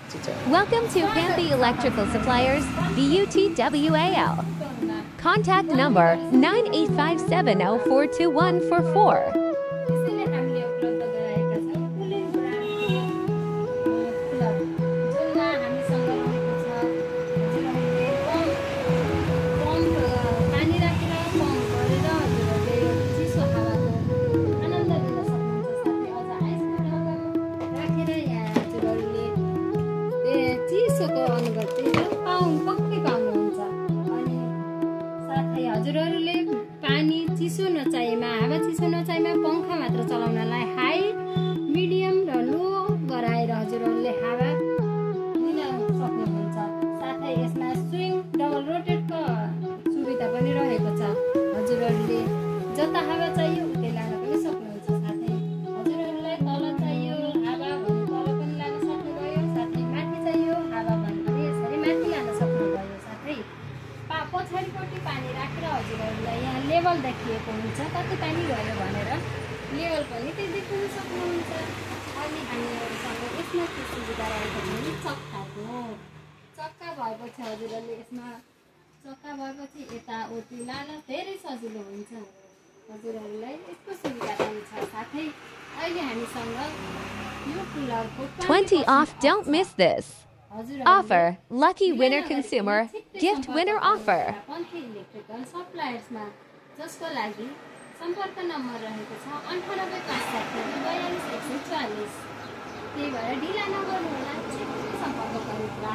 Welcome to Pampi Electrical Suppliers, BUTWAL. Contact number 9857042144. हजुरहरूले पानी चिसो नचाहिएमा हावा चिसो नचाहिएमा पंखा मात्र चलाउनलाई हाई मिडियम र लो गराएर हजुरहरूले हावा लिन सक्नुहुन्छ। साथै यसमा स्विङ डबल रोटेटको सुविधा पनि रहेको छ। हजुरहरूले जता हावा चाहियो उतै लान पनि सक्नुहुन्छ। साथै हजुरहरूलाई तल चाहियो हावा भने तल पनि लान सक्नुभयो, साथै माथि चाहियो हावा भने पनि यसरी माथि लान सक्नुभयो। साथै पछाडिपट्टि पानी राखेर हजुरहरूलाई यहाँ लेभल देखिएको हुन्छ, कति पानी गयो भनेर लेभल पनि त्यही देख्न सक्नुहुन्छ। अनि हामीहरूसँग यसमा के सुविधा रहेको छ भने चक्का भएपछि हजुरहरूले यसमा चक्का भएपछि यताउति लान धेरै सजिलो हुन्छ। हजुरहरूलाई यसको सुविधा पनि छ। साथै अहिले हामीसँग यो कुलरको 20 off, don't miss this. Offer, lucky winner consumer, gift winner offer. Panthi electrical सप्लायर्समा जसको लागि सम्पर्क नम्बर रहेको छ 9857424144। त्यही भएर ढिला नगर्नुहोला, छिटो सम्पर्क गर्नुहोला।